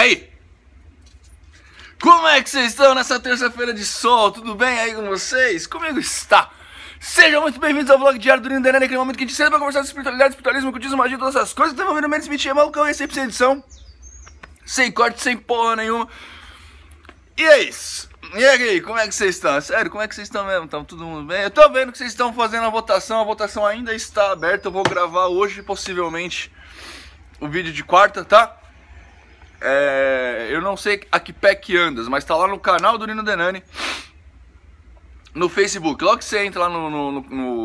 aí? Como é que vocês estão nessa terça-feira de sol? Tudo bem aí com vocês? Comigo está. Sejam muito bem-vindos ao vlog diário do Nino Denani, aquele momento que a gente senta pra conversar de espiritualidade, espiritualismo, cultismo, magia, todas essas coisas. Estamos ouvindo menos mentir, malucão, essa é a edição. Sem corte, sem porra nenhuma. E é isso. E aí, como é que vocês estão? Sério, como é que vocês estão mesmo? Estão todo mundo bem? Eu tô vendo que vocês estão fazendo a votação ainda está aberta. Eu vou gravar hoje, possivelmente, o vídeo de quarta, tá? Eu não sei a que pé que andas, mas tá lá no canal do Nino Denani, no Facebook. Logo que você entra lá no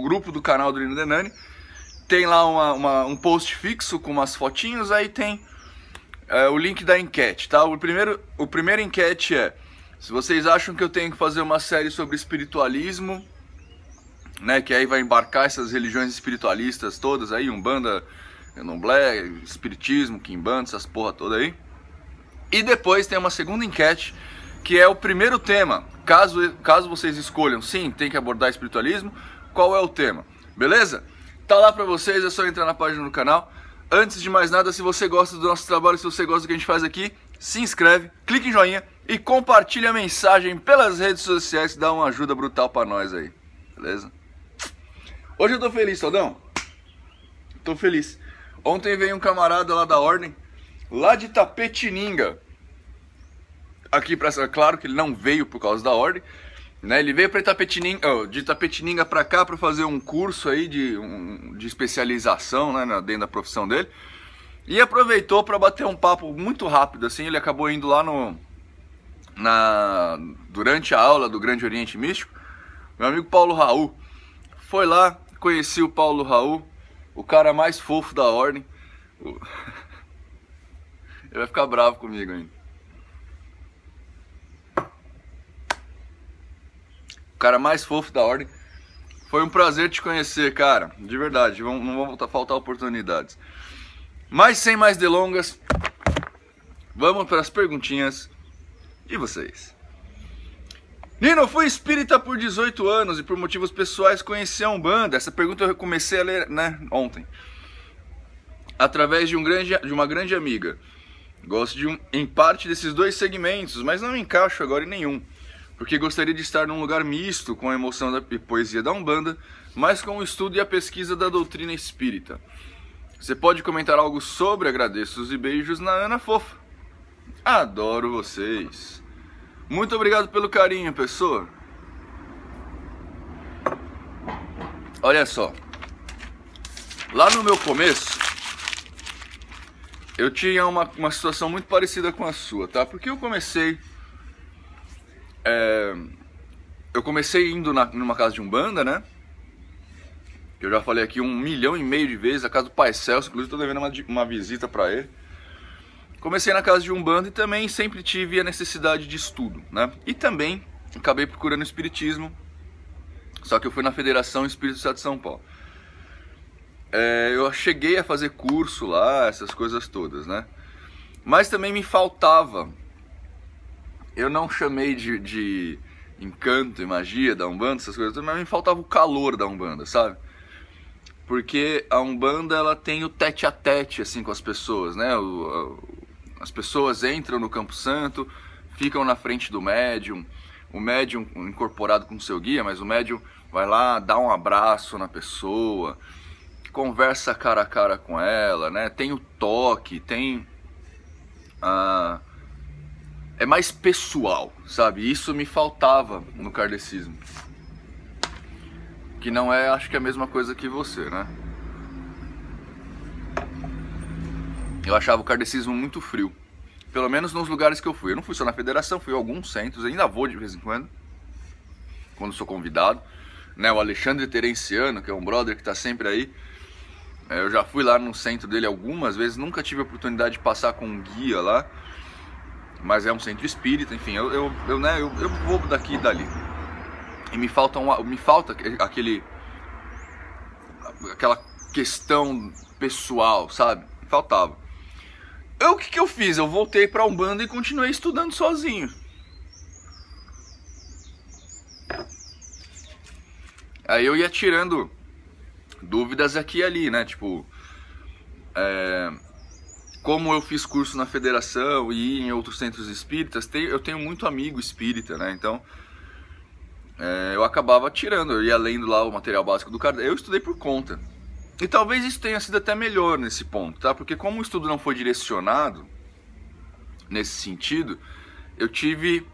grupo do canal do Nino Denani, tem lá um post fixo com umas fotinhos, aí tem o link da enquete, tá? O primeiro enquete é: se vocês acham que eu tenho que fazer uma série sobre espiritualismo, né, que aí vai embarcar essas religiões espiritualistas todas aí, Umbanda, Candomblé, Espiritismo, Quimbanda, essas porra toda aí. E depois tem uma segunda enquete, que é o primeiro tema. Caso vocês escolham, sim, tem que abordar espiritualismo, qual é o tema? Beleza? Tá lá pra vocês, é só entrar na página do canal. Antes de mais nada, se você gosta do nosso trabalho, se você gosta do que a gente faz aqui, se inscreve, clique em joinha e compartilha a mensagem pelas redes sociais, que dá uma ajuda brutal pra nós aí. Beleza? Hoje eu tô feliz, Todão. Tô feliz. Ontem veio um camarada lá da ordem, lá de Itapetininga, aqui pra... Claro que ele não veio por causa da ordem, né? Ele veio pra Itapetininga, de Itapetininga pra cá pra fazer um curso aí de especialização, né, dentro da profissão dele. E aproveitou pra bater um papo muito rápido, assim. Ele acabou indo lá durante a aula do Grande Oriente Místico. Meu amigo Paulo Raul foi lá, conheci o Paulo Raul, o cara mais fofo da ordem. Ele vai ficar bravo comigo ainda. O cara mais fofo da ordem. Foi um prazer te conhecer, cara. De verdade, não vão faltar oportunidades. Mas sem mais delongas, vamos para as perguntinhas de vocês. Nino, eu fui espírita por 18 anos e por motivos pessoais conheci a Umbanda. Essa pergunta eu comecei a ler, né, ontem, através de uma grande amiga. Gosto em parte desses dois segmentos, mas não me encaixo agora em nenhum, porque gostaria de estar num lugar misto com a emoção da poesia da Umbanda, mas com o estudo e a pesquisa da doutrina espírita. Você pode comentar algo sobre? Agradeço e beijos na Ana Fofa. Adoro vocês. Muito obrigado pelo carinho, pessoa. Olha só. Lá no meu começo, eu tinha uma situação muito parecida com a sua, tá? Porque eu comecei indo numa casa de Umbanda, né? Que eu já falei aqui 1,5 milhão de vezes, a casa do Pai Celso, inclusive tô devendo uma visita pra ele. Comecei na casa de Umbanda e também sempre tive a necessidade de estudo, né? E também acabei procurando espiritismo, só que eu fui na Federação Espírita do Estado de São Paulo. Eu cheguei a fazer curso lá, essas coisas todas, né? Mas também me faltava, eu não chamei de encanto e magia da Umbanda, essas coisas todas, mas me faltava o calor da Umbanda, sabe? Porque a Umbanda, ela tem o tete a tete, assim, com as pessoas, né? As pessoas entram no Campo Santo, ficam na frente do médium, o médium incorporado com o seu guia, mas o médium vai lá, dá um abraço na pessoa, conversa cara a cara com ela, né? Tem o toque, tem... é mais pessoal, sabe? Isso me faltava no kardecismo. Que não é, acho que é a mesma coisa que você, né? Eu achava o kardecismo muito frio. Pelo menos nos lugares que eu fui. Eu não fui só na Federação, fui a alguns centros, ainda vou de vez em quando sou convidado, né? O Alexandre Terenciano, que é um brother que tá sempre aí, eu já fui lá no centro dele algumas vezes, nunca tive a oportunidade de passar com um guia lá, mas é um centro espírita, enfim, eu vou daqui e dali. E me falta aquela questão pessoal, sabe? Me faltava. O que eu fiz? Eu voltei pra Umbanda e continuei estudando sozinho. Aí eu ia tirando dúvidas aqui e ali, né? Tipo, como eu fiz curso na federação e em outros centros espíritas, eu tenho muito amigo espírita, né? Então, eu acabava tirando, eu ia lendo lá o material básico do Kardec. Eu estudei por conta. E talvez isso tenha sido até melhor nesse ponto, tá? Porque como o estudo não foi direcionado nesse sentido, eu tive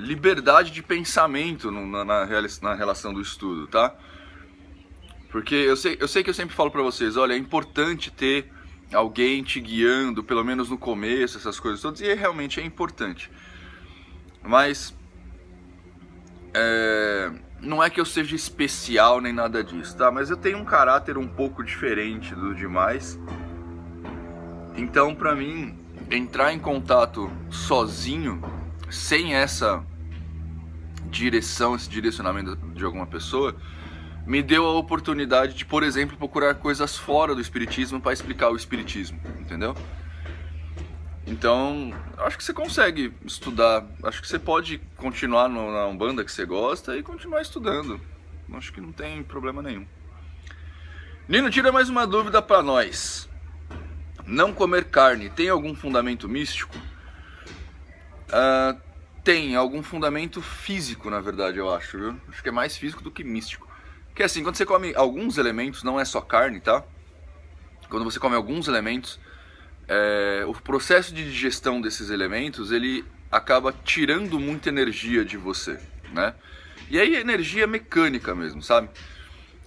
liberdade de pensamento na relação do estudo, tá? Porque eu sei que eu sempre falo pra vocês, olha, é importante ter alguém te guiando, pelo menos no começo, essas coisas todas, e realmente é importante. Mas não é que eu seja especial nem nada disso, tá? Mas eu tenho um caráter um pouco diferente do demais. Então, pra mim, entrar em contato sozinho, sem essa direção, esse direcionamento de alguma pessoa, me deu a oportunidade de, por exemplo, procurar coisas fora do espiritismo para explicar o espiritismo, entendeu? Então, acho que você consegue estudar, acho que você pode continuar na Umbanda que você gosta e continuar estudando. Acho que não tem problema nenhum. Nino, tira mais uma dúvida para nós. Não comer carne tem algum fundamento místico? Tem algum fundamento físico, na verdade, eu acho, viu? Acho que é mais físico do que místico. Porque assim, quando você come alguns elementos, não é só carne, tá? Quando você come alguns elementos, o processo de digestão desses elementos, ele acaba tirando muita energia de você, né? E aí energia mecânica mesmo, sabe?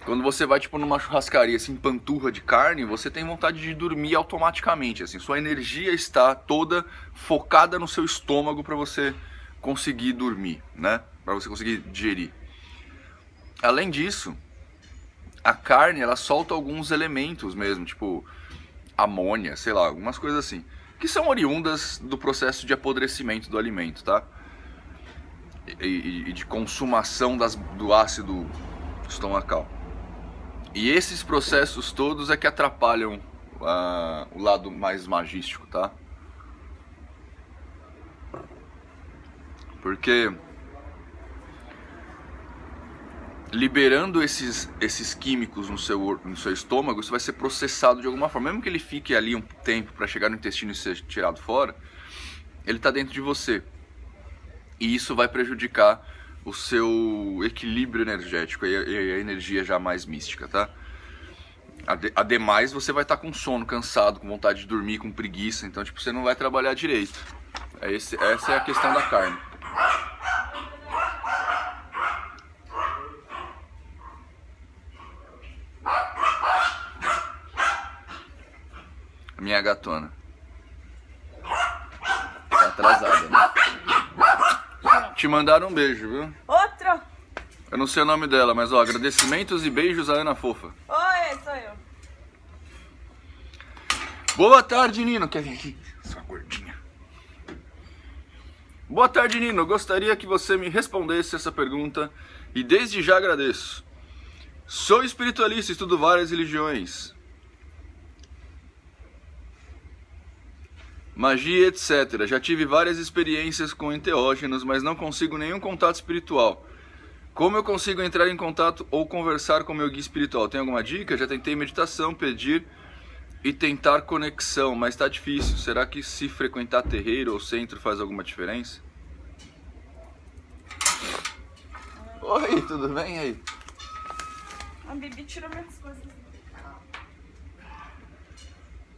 Quando você vai tipo numa churrascaria, assim, panturra de carne, você tem vontade de dormir automaticamente, assim. Sua energia está toda focada no seu estômago para você conseguir dormir, né? Para você conseguir digerir. Além disso, a carne, ela solta alguns elementos mesmo, tipo amônia, sei lá, algumas coisas assim, que são oriundas do processo de apodrecimento do alimento, tá? E de consumação do ácido estomacal. E esses processos todos é que atrapalham o lado mais magístico, tá? Porque liberando esses químicos no seu estômago, isso vai ser processado de alguma forma. Mesmo que ele fique ali um tempo para chegar no intestino e ser tirado fora, ele está dentro de você. E isso vai prejudicar o seu equilíbrio energético e a energia já mais mística, tá? Ademais, você vai estar com sono, cansado, com vontade de dormir, com preguiça. Então, tipo, você não vai trabalhar direito. Essa é a questão da carne. Minha gatona. Tá atrasada, né? Te mandaram um beijo, viu? Outro? Eu não sei o nome dela, mas ó, agradecimentos e beijos a Ana Fofa. Oi, sou eu. Boa tarde, Nino. Quer vir aqui? Sua gordinha. Boa tarde, Nino. Gostaria que você me respondesse essa pergunta e desde já agradeço. Sou espiritualista, estudo várias religiões, magia, etc. Já tive várias experiências com enteógenos, mas não consigo nenhum contato espiritual. Como eu consigo entrar em contato ou conversar com meu guia espiritual? Tem alguma dica? Já tentei meditação, pedir e tentar conexão, mas tá difícil. Será que se frequentar terreiro ou centro faz alguma diferença? Oi, tudo bem aí? A Bibi tirou minhas coisas.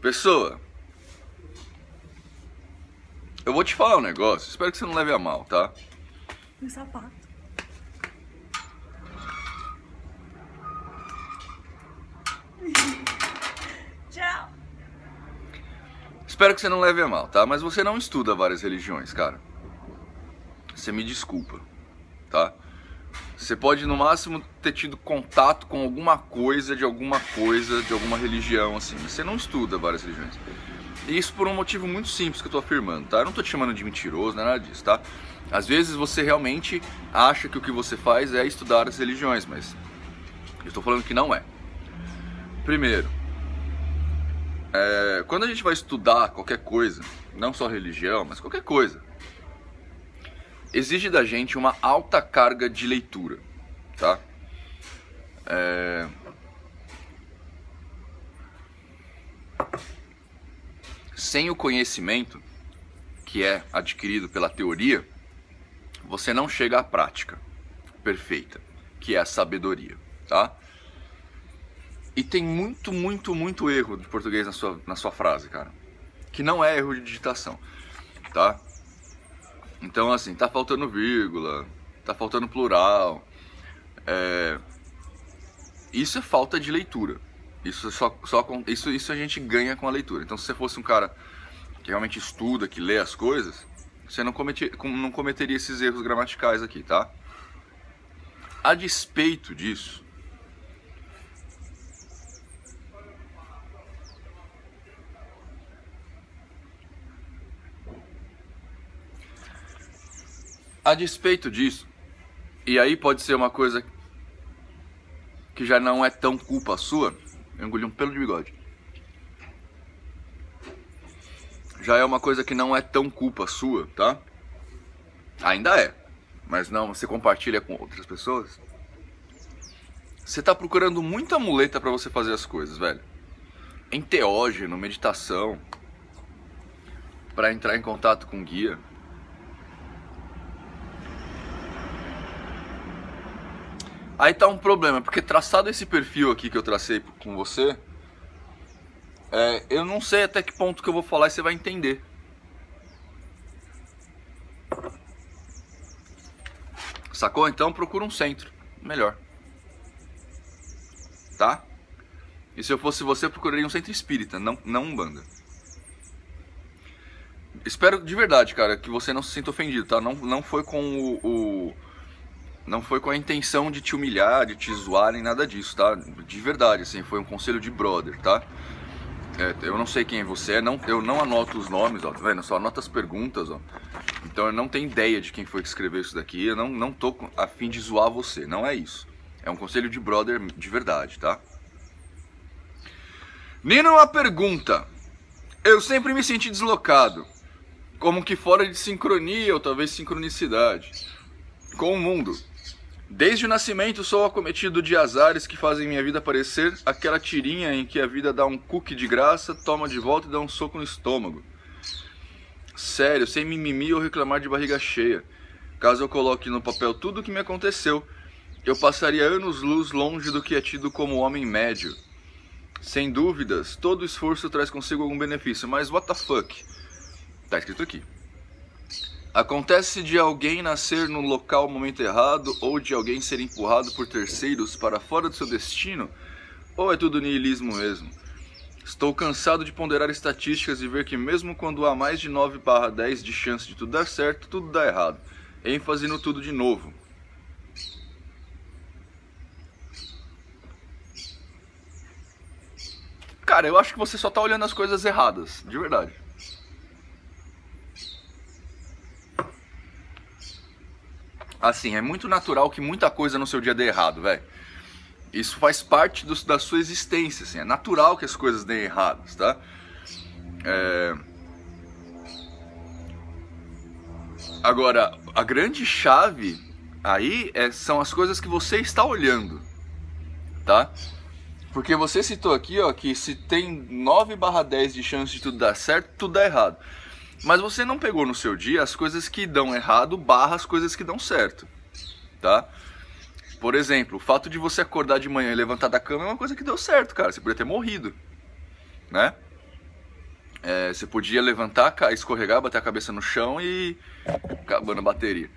Pessoa, eu vou te falar um negócio, espero que você não leve a mal, tá? Meu sapato. Tchau. Espero que você não leve a mal, tá? Mas você não estuda várias religiões, cara. Você me desculpa, tá? Você pode no máximo ter tido contato com alguma coisa, de alguma religião, assim. Mas você não estuda várias religiões. E isso por um motivo muito simples que eu tô afirmando, tá? Eu não tô te chamando de mentiroso, não é nada disso, tá? Às vezes você realmente acha que o que você faz é estudar as religiões, mas eu estou falando que não é. Primeiro, quando a gente vai estudar qualquer coisa, não só religião, mas qualquer coisa, exige da gente uma alta carga de leitura, tá? Sem o conhecimento, que é adquirido pela teoria, você não chega à prática perfeita, que é a sabedoria, tá? E tem muito erro de português na sua frase, cara. Que não é erro de digitação, tá? Então, assim, tá faltando vírgula, tá faltando plural. Isso é falta de leitura. Isso a gente ganha com a leitura. Então, se você fosse um cara que realmente estuda, que lê as coisas, você não cometeria esses erros gramaticais aqui, tá? A despeito disso, e aí pode ser uma coisa que já não é tão culpa sua, eu engoli um pelo de bigode. Já é uma coisa que não é tão culpa sua, tá? Ainda é, mas não, você compartilha com outras pessoas. Você tá procurando muita muleta pra você fazer as coisas, velho. Enteógeno, meditação, pra entrar em contato com guia. Aí tá um problema, porque traçado esse perfil aqui que eu tracei com você, eu não sei até que ponto que eu vou falar e você vai entender. Sacou? Então procura um centro, melhor. Tá? E se eu fosse você, eu procuraria um centro espírita, não Umbanda. Espero de verdade, cara, que você não se sinta ofendido, tá? Não foi com não foi com a intenção de te humilhar, de te zoar, nem nada disso, tá? De verdade, assim, foi um conselho de brother, tá? Eu não sei quem você é, eu não anoto os nomes, ó, tá vendo? Eu só anoto as perguntas, ó. Então eu não tenho ideia de quem foi que escreveu isso daqui, eu não tô a fim de zoar você, não é isso. É um conselho de brother de verdade, tá? Nino, uma pergunta. Eu sempre me senti deslocado, como que fora de sincronia ou talvez sincronicidade, com o mundo. Desde o nascimento sou acometido de azares que fazem minha vida parecer aquela tirinha em que a vida dá um cookie de graça, toma de volta e dá um soco no estômago. Sério, sem mimimi ou reclamar de barriga cheia. Caso eu coloque no papel tudo o que me aconteceu, eu passaria anos-luz longe do que é tido como homem médio. Sem dúvidas, todo esforço traz consigo algum benefício, mas what the fuck? Tá escrito aqui. Acontece de alguém nascer no local no momento errado ou de alguém ser empurrado por terceiros para fora do seu destino? Ou é tudo niilismo mesmo? Estou cansado de ponderar estatísticas e ver que mesmo quando há mais de 9/10 de chance de tudo dar certo, tudo dá errado. ênfase no tudo de novo. Cara, eu acho que você só tá olhando as coisas erradas, de verdade. Assim, é muito natural que muita coisa no seu dia dê errado, velho. Isso faz parte da sua existência, assim. É natural que as coisas deem erradas, tá? Agora, a grande chave aí são as coisas que você está olhando, tá? Porque você citou aqui, ó, que se tem 9/10 de chance de tudo dar certo, tudo dá errado. Mas você não pegou no seu dia as coisas que dão errado / as coisas que dão certo, tá? Por exemplo, o fato de você acordar de manhã e levantar da cama é uma coisa que deu certo, cara. Você podia ter morrido, né? Você podia levantar, escorregar, bater a cabeça no chão e... acabando a bateria.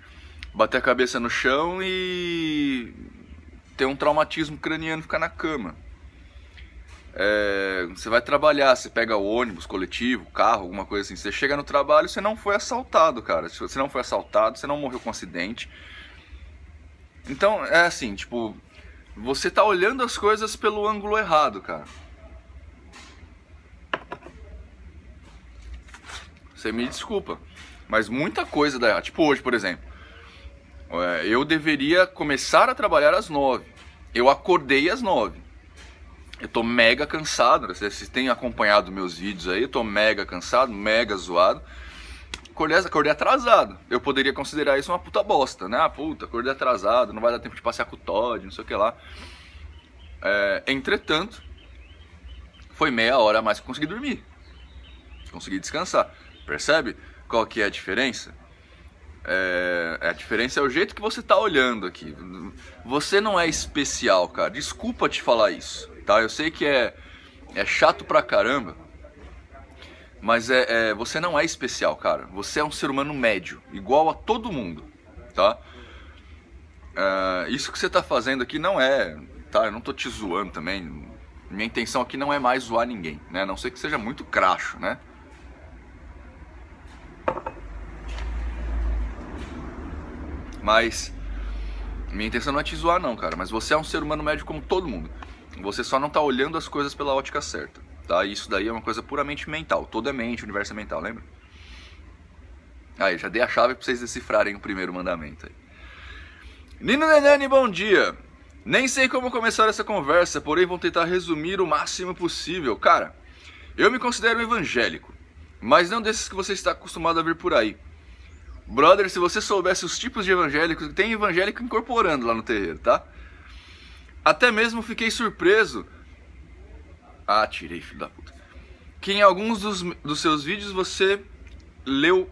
Bater a cabeça no chão e... ter um traumatismo craniano e ficar na cama. Você vai trabalhar, você pega o ônibus, coletivo, carro, alguma coisa assim. Você chega no trabalho, você não foi assaltado, cara. Se você não foi assaltado, você não morreu com acidente. Então, é assim, tipo... você tá olhando as coisas pelo ângulo errado, cara. Você me desculpa, mas muita coisa dá errado. Tipo hoje, por exemplo. Eu deveria começar a trabalhar às 9. Eu acordei às 9. Eu tô mega cansado. Vocês têm acompanhado meus vídeos aí. Eu tô mega cansado, mega zoado. Acordei atrasado. Eu poderia considerar isso uma puta bosta, né? Puta, acordei atrasado, não vai dar tempo de passear com o Todd, não sei o que lá. Entretanto, foi meia hora a mais que eu consegui dormir. conseguir descansar. Percebe qual que é a diferença? A diferença é o jeito que você tá olhando aqui. Você não é especial, cara. Desculpa te falar isso, tá? Eu sei que é chato pra caramba, mas você não é especial, cara. Você é um ser humano médio, igual a todo mundo, tá? Isso que você tá fazendo aqui não é, tá? Eu não tô te zoando também. Minha intenção aqui não é mais zoar ninguém, né? A não ser que seja muito cracho, né? Mas minha intenção não é te zoar não, cara. Mas você é um ser humano médio como todo mundo. Você só não tá olhando as coisas pela ótica certa, tá? Isso daí é uma coisa puramente mental. Tudo é mente, o universo é mental, lembra? Aí, já dei a chave pra vocês decifrarem o primeiro mandamento aí. Nino Nenani, bom dia. Nem sei como começar essa conversa, porém vou tentar resumir o máximo possível. Cara, eu me considero evangélico, mas não desses que você está acostumado a ver por aí. Brother, se você soubesse os tipos de evangélicos, tem evangélico incorporando lá no terreiro, tá? Até mesmo fiquei surpreso. Tirei, filho da puta. Que em alguns dos seus vídeos você leu...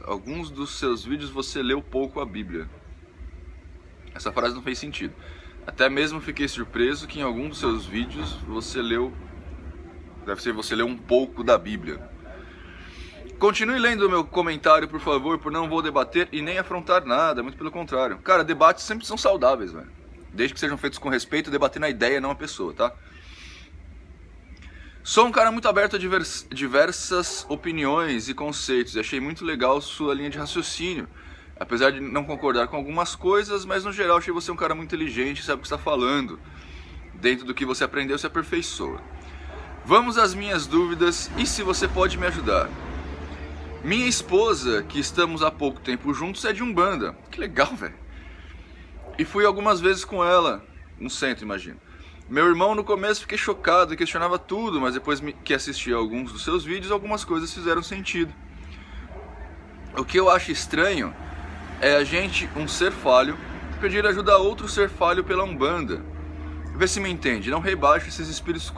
alguns dos seus vídeos você leu pouco a Bíblia. Essa frase não fez sentido. Até mesmo fiquei surpreso que em algum dos seus vídeos você leu... Deve ser você leu um pouco da Bíblia. Continue lendo o meu comentário, por favor, por não vou debater e nem afrontar nada, muito pelo contrário. Cara, debates sempre são saudáveis, velho. Desde que sejam feitos com respeito, debatendo a ideia, não a pessoa, tá? Sou um cara muito aberto a diversas opiniões e conceitos e achei muito legal sua linha de raciocínio. Apesar de não concordar com algumas coisas, mas no geral achei você um cara muito inteligente, sabe o que está falando. Dentro do que você aprendeu, se aperfeiçoa. Vamos às minhas dúvidas e se você pode me ajudar. Minha esposa, que estamos há pouco tempo juntos, é de Umbanda. Que legal, velho. E fui algumas vezes com ela, no centro, imagino. Meu irmão, no começo, fiquei chocado e questionava tudo, mas depois que assisti a alguns dos seus vídeos, algumas coisas fizeram sentido. O que eu acho estranho é a gente, um ser falho, pedir ajuda a outro ser falho pela Umbanda. Vê se me entende, não rebaixe esses espíritos,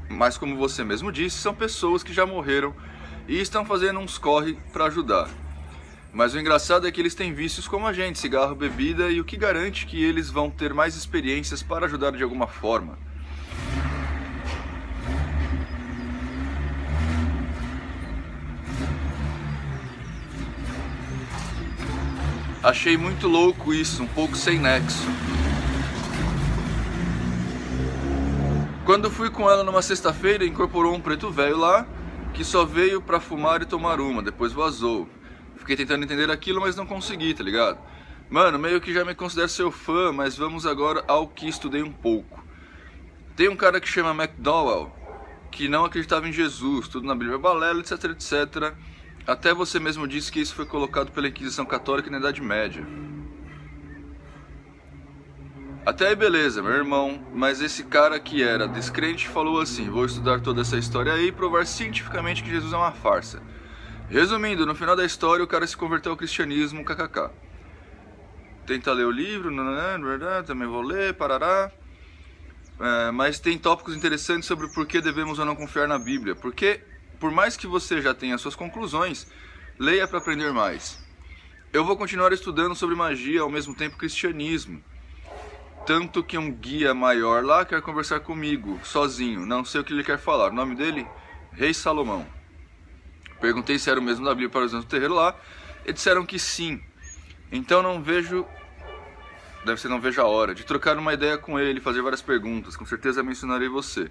mas como você mesmo disse, são pessoas que já morreram e estão fazendo uns corre para ajudar. Mas o engraçado é que eles têm vícios como a gente, cigarro, bebida, e o que garante que eles vão ter mais experiências para ajudar de alguma forma? Achei muito louco isso, um pouco sem nexo. Quando fui com ela numa sexta-feira, incorporou um preto velho lá, que só veio pra fumar e tomar uma, depois vazou. Fiquei tentando entender aquilo, mas não consegui, tá ligado? Mano, meio que já me considero seu fã, mas vamos agora ao que estudei um pouco. Tem um cara que chama McDowell, que não acreditava em Jesus, tudo na Bíblia balela, etc, etc. Até você mesmo disse que isso foi colocado pela Inquisição Católica na Idade Média. Até aí beleza, meu irmão, mas esse cara que era descrente falou assim: vou estudar toda essa história aí e provar cientificamente que Jesus é uma farsa. Resumindo, no final da história o cara se converteu ao cristianismo, kkk. Tenta ler o livro, também vou ler, parará. Mas tem tópicos interessantes sobre por que devemos ou não confiar na Bíblia. Porque, por mais que você já tenha suas conclusões, leia para aprender mais. Eu vou continuar estudando sobre magia ao mesmo tempo cristianismo. Tanto que um guia maior lá quer conversar comigo, sozinho. Não sei o que ele quer falar. O nome dele? Rei Salomão. Perguntei se era o mesmo da Bíblia para os anos do terreiro lá. E disseram que sim. Então não vejo... Deve ser não vejo a hora de trocar uma ideia com ele, fazer várias perguntas. Com certeza mencionarei você.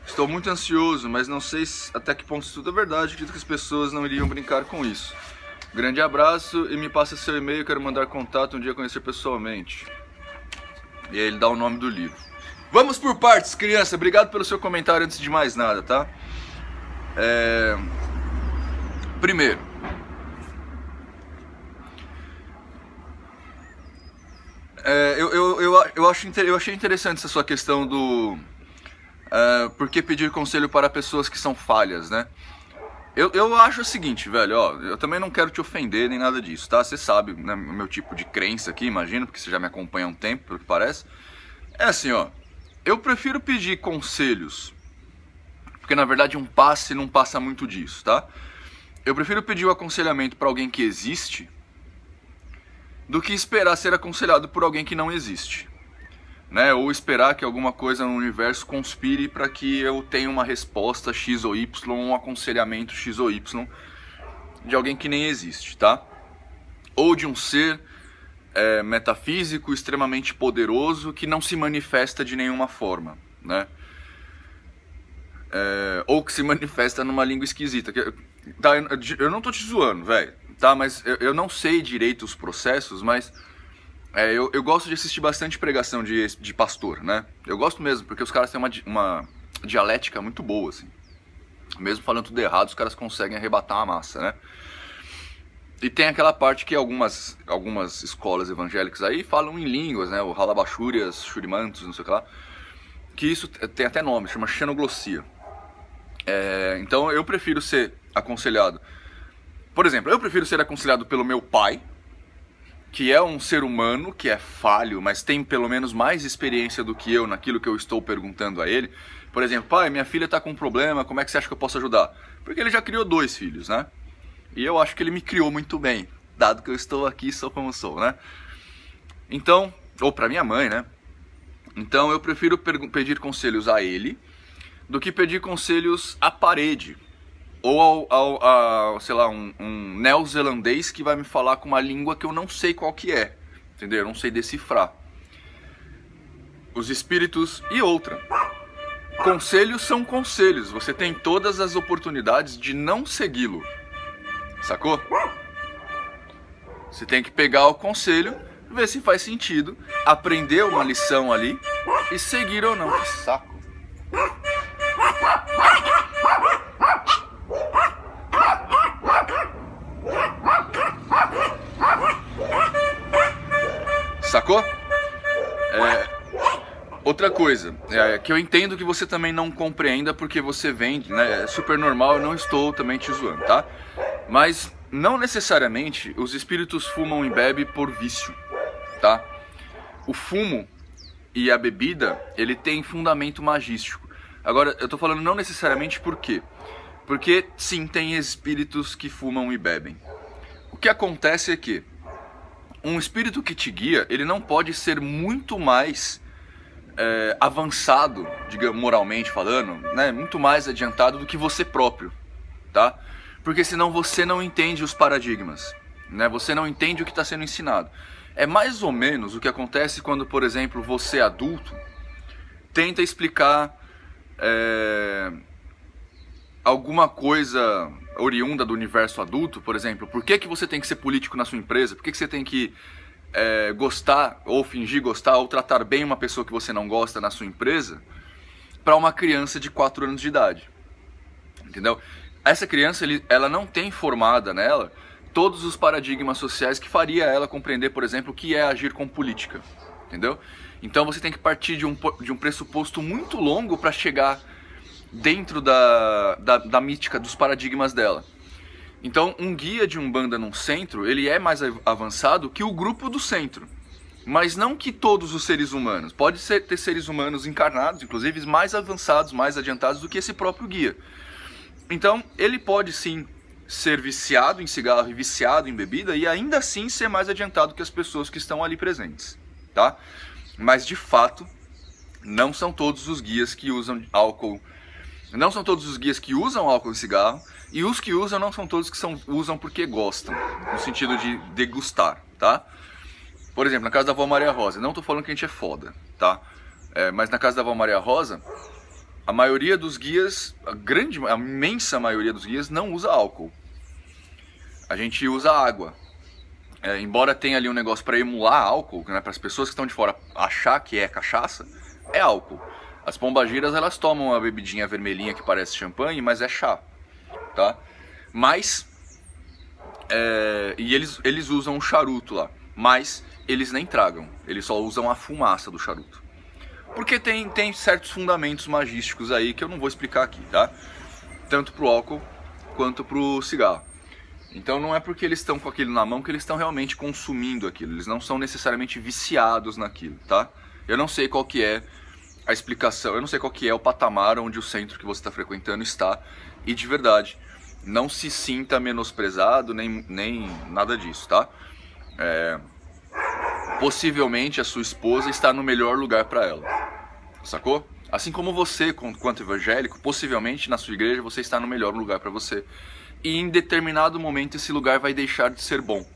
Estou muito ansioso, mas não sei até que ponto isso tudo é verdade. Acredito que as pessoas não iriam brincar com isso. Grande abraço e me passa seu e-mail. Quero mandar contato um dia conhecer pessoalmente. E aí ele dá o nome do livro. Vamos por partes, criança. Obrigado pelo seu comentário antes de mais nada, tá? Primeiro, eu achei interessante essa sua questão do por que pedir conselho para pessoas que são falhas, né? Eu acho o seguinte, velho, ó, eu também não quero te ofender nem nada disso, tá? Você sabe, né, o meu tipo de crença aqui, imagino, porque você já me acompanha há um tempo, pelo que parece. É assim, ó, eu prefiro pedir conselhos Porque na verdade um passe não passa muito disso, tá? Eu prefiro pedir o aconselhamento para alguém que existe do que esperar ser aconselhado por alguém que não existe, né? Ou esperar que alguma coisa no universo conspire para que eu tenha uma resposta X ou Y, um aconselhamento X ou Y de alguém que nem existe, tá? Ou de um ser metafísico extremamente poderoso que não se manifesta de nenhuma forma, né? Ou que se manifesta numa língua esquisita. Tá, eu não tô te zoando, velho, tá? Mas eu não sei direito os processos, mas eu gosto de assistir bastante pregação de pastor, né? Eu gosto mesmo, porque os caras têm uma dialética muito boa, assim. Mesmo falando tudo errado, os caras conseguem arrebatar a massa, né? E tem aquela parte que algumas escolas evangélicas aí falam em línguas, né? O halabachúrias, churimantos, não sei o que lá. Que isso tem até nome, chama xenoglossia. Então eu prefiro ser aconselhado. Por exemplo, eu prefiro ser aconselhado pelo meu pai, que é um ser humano, que é falho, mas tem pelo menos mais experiência do que eu naquilo que eu estou perguntando a ele. Por exemplo, pai, minha filha está com um problema, como é que você acha que eu posso ajudar? Porque ele já criou 2 filhos, né? E eu acho que ele me criou muito bem, dado que eu estou aqui e sou como sou, né? Então, ou para minha mãe, né? Então eu prefiro pedir conselhos a ele do que pedir conselhos à parede. Ou sei lá, um neozelandês que vai me falar com uma língua que eu não sei qual que é, entendeu? Eu não sei decifrar. Os espíritos e outra. Conselhos são conselhos, você tem todas as oportunidades de não segui-lo, sacou? Você tem que pegar o conselho, ver se faz sentido, aprender uma lição ali e seguir ou não. Que saco! Sacou? Outra coisa, que eu entendo que você também não compreenda porque você vende, né? É super normal, eu não estou também te zoando, tá? Mas não necessariamente os espíritos fumam e bebem por vício, tá? O fumo e a bebida, ele tem fundamento magístico. Agora, eu tô falando não necessariamente por quê? Porque sim, tem espíritos que fumam e bebem. O que acontece é que um espírito que te guia, ele não pode ser muito mais avançado, digamos, moralmente falando, né? Muito mais adiantado do que você próprio, tá? Porque senão você não entende os paradigmas, né? Você não entende o que está sendo ensinado. É mais ou menos o que acontece quando, por exemplo, você adulto tenta explicar alguma coisa oriunda do universo adulto, por exemplo, por que você tem que ser político na sua empresa, por que você tem que gostar ou fingir gostar ou tratar bem uma pessoa que você não gosta na sua empresa, para uma criança de 4 anos de idade, entendeu? Essa criança, ela não tem formada nela todos os paradigmas sociais que faria ela compreender, por exemplo, o que é agir com política, entendeu? Então você tem que partir de um pressuposto muito longo para chegar dentro da mística, dos paradigmas dela. Então, um guia de Umbanda num centro, ele é mais avançado que o grupo do centro. Mas não que todos os seres humanos. Pode ter seres humanos encarnados, inclusive, mais avançados, mais adiantados do que esse próprio guia. Então, ele pode sim ser viciado em cigarro e viciado em bebida e ainda assim ser mais adiantado que as pessoas que estão ali presentes, tá? Mas, de fato, não são todos os guias que usam álcool. Não são todos os guias que usam álcool e cigarro, e os que usam não são todos que usam porque gostam, no sentido de degustar, tá? Por exemplo, na casa da Vó Maria Rosa, não tô falando que a gente é foda, tá? Mas na casa da Vó Maria Rosa, a maioria dos guias, a imensa maioria dos guias não usa álcool. A gente usa água. Embora tenha ali um negócio para emular álcool, né, para as pessoas que estão de fora achar que é cachaça, é álcool. As pombagiras, elas tomam uma bebidinha vermelhinha que parece champanhe, mas é chá, tá? Mas, e eles usam um charuto lá, mas eles nem tragam, eles só usam a fumaça do charuto. Porque tem certos fundamentos magísticos aí que eu não vou explicar aqui, tá? Tanto pro álcool quanto pro cigarro. Então não é porque eles estão com aquilo na mão que eles estão realmente consumindo aquilo, eles não são necessariamente viciados naquilo, tá? Eu não sei qual que é a explicação, eu não sei qual que é o patamar onde o centro que você está frequentando está, e de verdade, não se sinta menosprezado, nem nada disso, tá? Possivelmente a sua esposa está no melhor lugar para ela, sacou? Assim como você, quanto evangélico, possivelmente na sua igreja você está no melhor lugar para você. E em determinado momento esse lugar vai deixar de ser bom,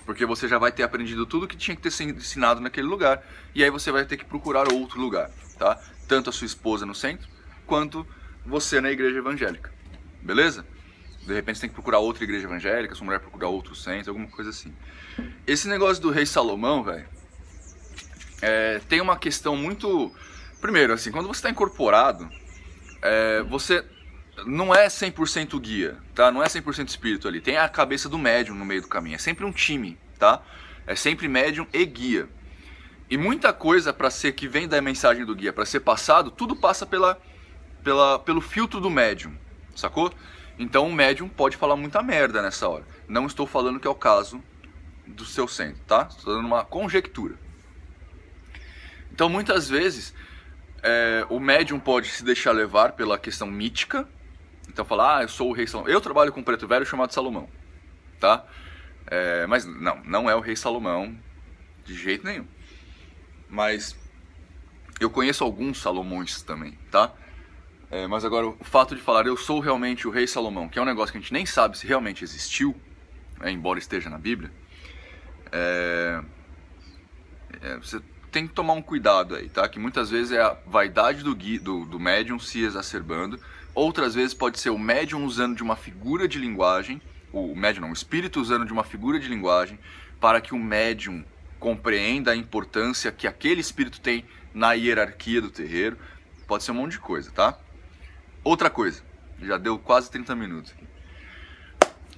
porque você já vai ter aprendido tudo que tinha que ter sido ensinado naquele lugar, e aí você vai ter que procurar outro lugar, tá? Tanto a sua esposa no centro, quanto você na igreja evangélica, beleza? De repente você tem que procurar outra igreja evangélica, sua mulher procurar outro centro, alguma coisa assim. Esse negócio do rei Salomão, velho, tem uma questão muito... Primeiro, assim, quando você está incorporado, você não é 100% guia, tá? Não é 100% espírito ali. Tem a cabeça do médium no meio do caminho. É sempre um time, tá? É sempre médium e guia. E muita coisa para ser que vem da mensagem do guia para ser passado, tudo passa pelo filtro do médium, sacou? Então o médium pode falar muita merda nessa hora. Não estou falando que é o caso do seu centro, tá? Estou dando uma conjectura. Então muitas vezes o médium pode se deixar levar pela questão mítica. Então falar, eu sou o rei Salomão. Eu trabalho com um preto velho chamado Salomão, tá? Mas não é o rei Salomão de jeito nenhum. Mas eu conheço alguns Salomões também, tá? Mas agora o fato de falar eu sou realmente o rei Salomão, que é um negócio que a gente nem sabe se realmente existiu, embora esteja na Bíblia, você tem que tomar um cuidado aí, tá? Que muitas vezes é a vaidade do médium se exacerbando, outras vezes pode ser o médium usando de uma figura de linguagem, o espírito usando de uma figura de linguagem para que o médium compreenda a importância que aquele espírito tem na hierarquia do terreiro. Pode ser um monte de coisa, tá? Outra coisa, já deu quase 30 minutos aqui.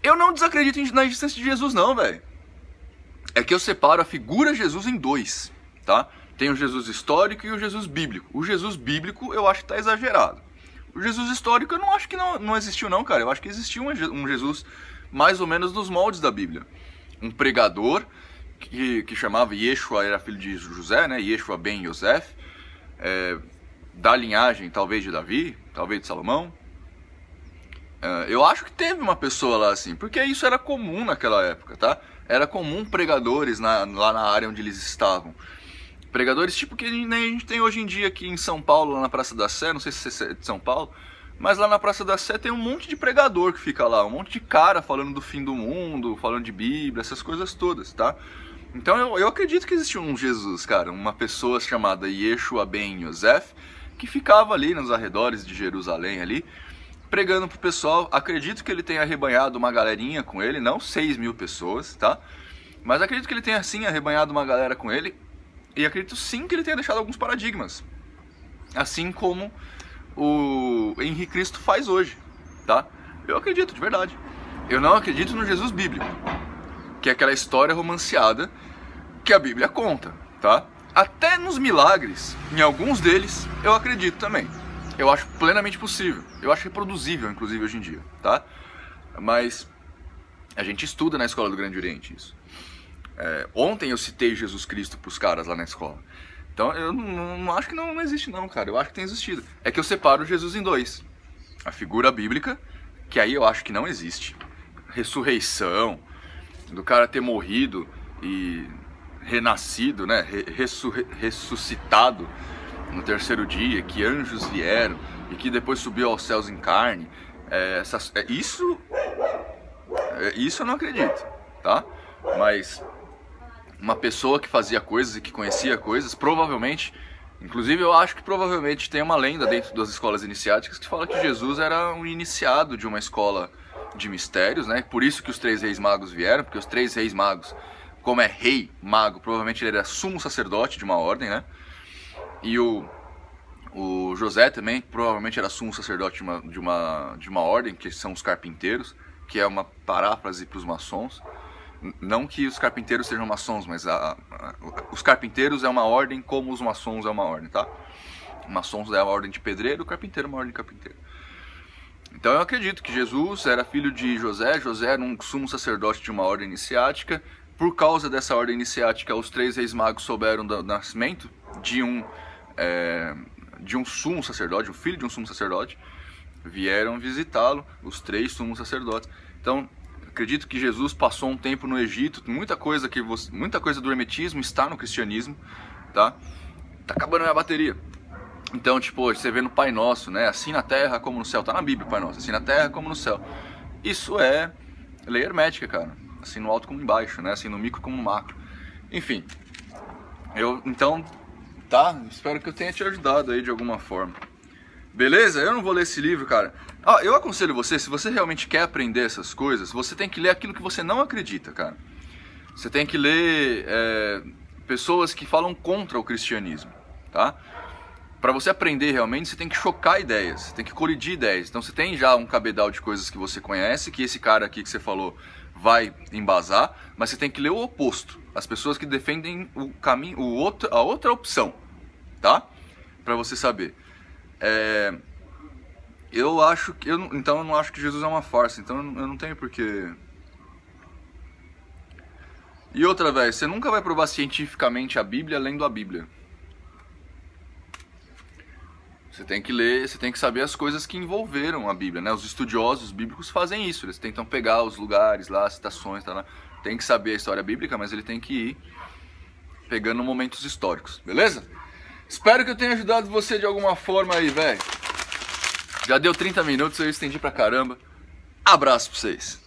Eu não desacredito na existência de Jesus não, velho. É que eu separo a figura Jesus em dois, tá? Tem o Jesus histórico e o Jesus bíblico. O Jesus bíblico eu acho que tá exagerado. O Jesus histórico eu não acho que não existiu não, cara. Eu acho que existiu um Jesus mais ou menos nos moldes da Bíblia. Um pregador que chamava Yeshua, era filho de José, né? Yeshua ben Yosef, da linhagem talvez de Davi, talvez de Salomão. Eu acho que teve uma pessoa lá assim, porque isso era comum naquela época, tá? Era comum pregadores lá na área onde eles estavam. Pregadores tipo que nem a gente tem hoje em dia aqui em São Paulo, lá na Praça da Sé, não sei se você é de São Paulo, mas lá na Praça da Sé tem um monte de pregador que fica lá, um monte de cara falando do fim do mundo, falando de Bíblia, essas coisas todas, tá? Então eu acredito que existiu um Jesus, cara, uma pessoa chamada Yeshua ben Yosef, que ficava ali nos arredores de Jerusalém ali, pregando pro pessoal. Acredito que ele tenha arrebanhado uma galerinha com ele, não 6.000 pessoas, tá? Mas acredito que ele tenha sim arrebanhado uma galera com ele, e acredito sim que ele tenha deixado alguns paradigmas, assim como o Henrique Cristo faz hoje, tá? Eu acredito, de verdade. Eu não acredito no Jesus bíblico, que é aquela história romanceada que a Bíblia conta, tá? Até nos milagres, em alguns deles, eu acredito também. Eu acho plenamente possível. Eu acho reproduzível, inclusive, hoje em dia, tá? Mas a gente estuda na Escola do Grande Oriente isso. Ontem eu citei Jesus Cristo pros caras lá na escola. Então eu não acho que não existe não, cara. Eu acho que tem existido. É que eu separo Jesus em dois. A figura bíblica, que aí eu acho que não existe. Ressurreição, do cara ter morrido e renascido, né? Ressuscitado no terceiro dia, que anjos vieram e que depois subiu aos céus em carne. Isso eu não acredito, tá? Mas uma pessoa que fazia coisas e que conhecia coisas, provavelmente, inclusive eu acho que provavelmente tem uma lenda dentro das escolas iniciáticas que fala que Jesus era um iniciado de uma escola de mistérios, né? Por isso que os 3 reis magos vieram, porque os 3 reis magos, como é rei mago, provavelmente ele era sumo sacerdote de uma ordem, né? E o José também provavelmente era sumo sacerdote de uma ordem, que são os carpinteiros, que é uma paráfrase para os maçons. Não que os carpinteiros sejam maçons, mas os carpinteiros é uma ordem como os maçons é uma ordem, tá? Maçons é uma ordem de pedreiro, o carpinteiro é uma ordem de carpinteiro. Então eu acredito que Jesus era filho de José, José era um sumo sacerdote de uma ordem iniciática. Por causa dessa ordem iniciática, os 3 reis magos souberam do nascimento de de um sumo sacerdote, um filho de um sumo sacerdote, vieram visitá-lo, os 3 sumos sacerdotes. Então, acredito que Jesus passou um tempo no Egito, muita coisa do hermetismo está no cristianismo, tá? Tá acabando a minha bateria. Então, tipo, você vê no Pai Nosso, né? Assim na terra como no céu. Tá na Bíblia, Pai Nosso. Assim na terra como no céu. Isso é lei hermética, cara. Assim no alto como embaixo, né? Assim no micro como no macro. Enfim. Então, tá? Espero que eu tenha te ajudado aí de alguma forma. Beleza? Eu não vou ler esse livro, cara. Eu aconselho você, se você realmente quer aprender essas coisas, você tem que ler aquilo que você não acredita, cara. Você tem que ler pessoas que falam contra o cristianismo, tá? Para você aprender realmente, você tem que chocar ideias, você tem que colidir ideias. Então você tem já um cabedal de coisas que você conhece, que esse cara aqui que você falou vai embasar, mas você tem que ler o oposto. As pessoas que defendem o caminho, a outra opção, tá? Para você saber. Eu não acho que Jesus é uma farsa, então eu não tenho porquê. E outra vez, você nunca vai provar cientificamente a Bíblia lendo a Bíblia. Você tem que ler, você tem que saber as coisas que envolveram a Bíblia, né? Os estudiosos bíblicos fazem isso, eles tentam pegar os lugares lá, as citações, tá lá. Tem que saber a história bíblica, mas ele tem que ir pegando momentos históricos, beleza? Espero que eu tenha ajudado você de alguma forma aí, velho. Já deu 30 minutos, eu estendi pra caramba. Abraço pra vocês.